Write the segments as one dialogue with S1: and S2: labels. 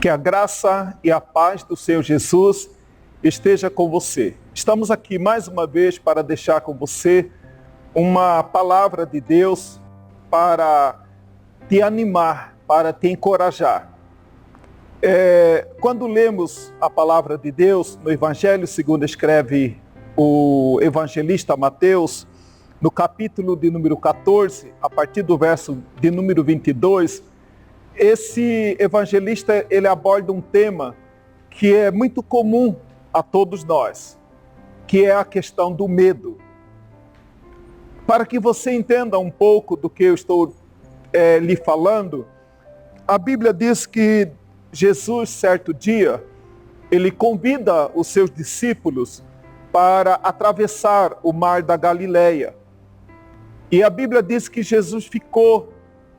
S1: Que a graça e a paz do Senhor Jesus esteja com você. Estamos aqui mais uma vez para deixar com você uma palavra de Deus para te animar, para te encorajar. Quando lemos a palavra de Deus no Evangelho, segundo escreve o evangelista Mateus, no capítulo de número 14, a partir do verso de número 22, esse evangelista ele aborda um tema que é muito comum a todos nós, que é a questão do medo. Para que você entenda um pouco do que eu estou lhe falando, a Bíblia diz que Jesus, certo dia, ele convida os seus discípulos para atravessar o mar da Galileia. E a Bíblia diz que Jesus ficou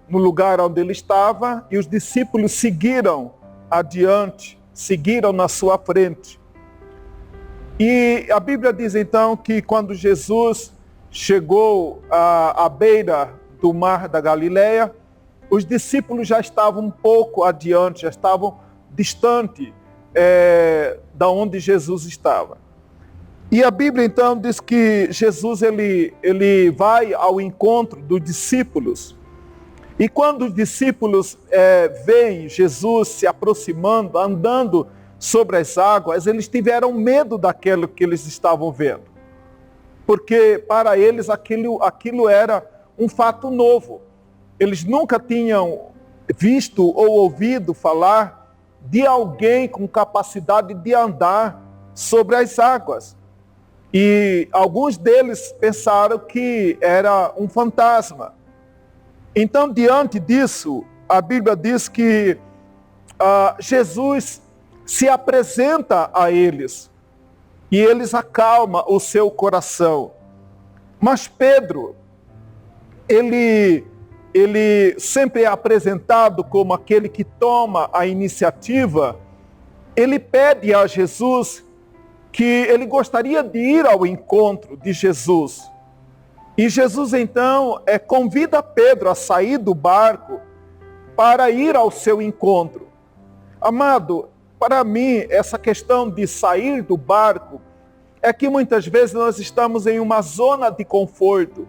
S1: no lugar onde ele estava e os discípulos seguiram adiante, seguiram na sua frente. E a Bíblia diz então que quando Jesus chegou à beira do mar da Galileia, os discípulos já estavam um pouco adiante, já estavam distante da onde Jesus estava. E a Bíblia então diz que Jesus ele vai ao encontro dos discípulos. E quando os discípulos veem Jesus se aproximando, andando sobre as águas, eles tiveram medo daquilo que eles estavam vendo. Porque para eles aquilo era um fato novo. Eles nunca tinham visto ou ouvido falar de alguém com capacidade de andar sobre as águas. E alguns deles pensaram que era um fantasma. Então, diante disso, a Bíblia diz que Jesus se apresenta a eles e eles acalmam o seu coração. Mas Pedro, ele sempre é apresentado como aquele que toma a iniciativa. Ele pede a Jesus que ele gostaria de ir ao encontro de Jesus. E Jesus então convida Pedro a sair do barco para ir ao seu encontro. Amado, para mim essa questão de sair do barco é que muitas vezes nós estamos em uma zona de conforto.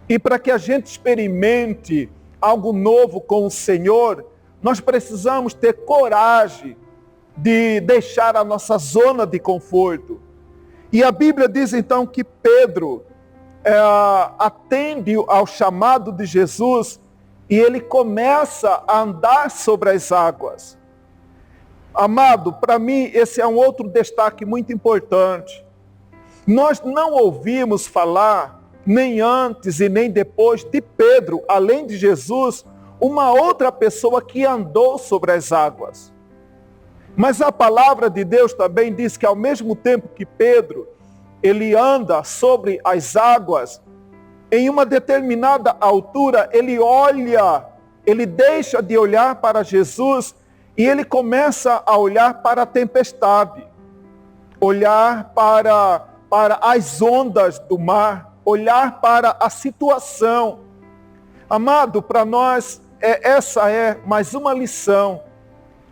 S1: E para que a gente experimente algo novo com o Senhor, nós precisamos ter coragem de deixar a nossa zona de conforto. E a Bíblia diz então que Pedro atende ao chamado de Jesus e ele começa a andar sobre as águas. Amado, para mim esse é um outro destaque muito importante. Nós não ouvimos falar, nem antes e nem depois de Pedro, além de Jesus, uma outra pessoa que andou sobre as águas. Mas a palavra de Deus também diz que ao mesmo tempo que Pedro ele anda sobre as águas, em uma determinada altura, ele deixa de olhar para Jesus e ele começa a olhar para a tempestade, olhar para as ondas do mar, olhar para a situação. Amado, para nós, essa é mais uma lição.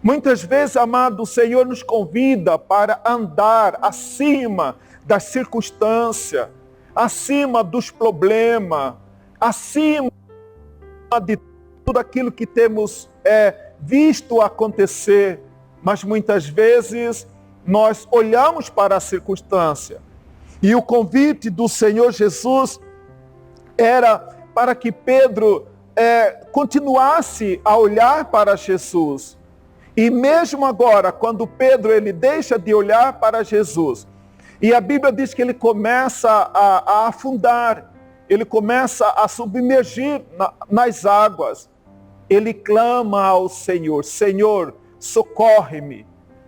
S1: Muitas vezes, amado, o Senhor nos convida para andar acima das circunstâncias, acima dos problemas, acima de tudo aquilo que temos visto acontecer. Mas muitas vezes nós olhamos para a circunstância. E o convite do Senhor Jesus era para que Pedro continuasse a olhar para Jesus. E mesmo agora, quando Pedro ele deixa de olhar para Jesus, e a Bíblia diz que ele começa a afundar, ele começa a submergir nas águas. Ele clama ao Senhor: Senhor, socorre-me.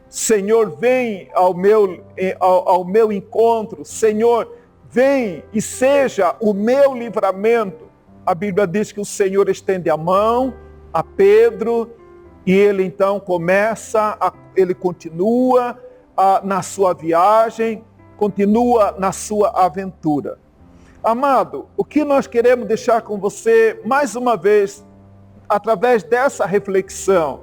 S1: Senhor, vem ao meu encontro. Senhor, vem e seja o meu livramento. A Bíblia diz que o Senhor estende a mão a Pedro e ele então ele continua na sua viagem, continua na sua aventura. Amado, o que nós queremos deixar com você, mais uma vez, através dessa reflexão,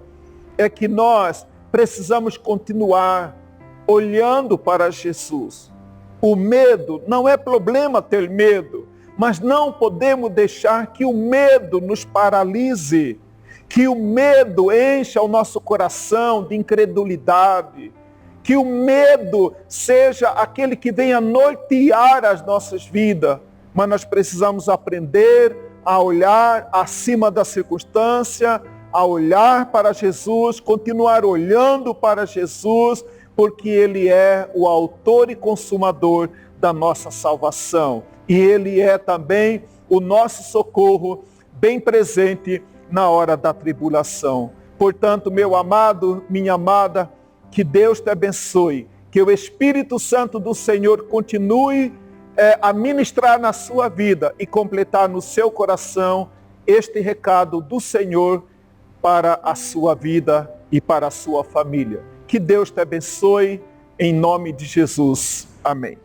S1: é que nós precisamos continuar olhando para Jesus. O medo, não é problema ter medo, mas não podemos deixar que o medo nos paralise, que o medo encha o nosso coração de incredulidade, que o medo seja aquele que venha nortear as nossas vidas, mas nós precisamos aprender a olhar acima da circunstância, a olhar para Jesus, continuar olhando para Jesus, porque Ele é o autor e consumador da nossa salvação. E Ele é também o nosso socorro bem presente na hora da tribulação. Portanto, meu amado, minha amada, que Deus te abençoe, que o Espírito Santo do Senhor continue a ministrar na sua vida e completar no seu coração este recado do Senhor para a sua vida e para a sua família. Que Deus te abençoe, em nome de Jesus. Amém.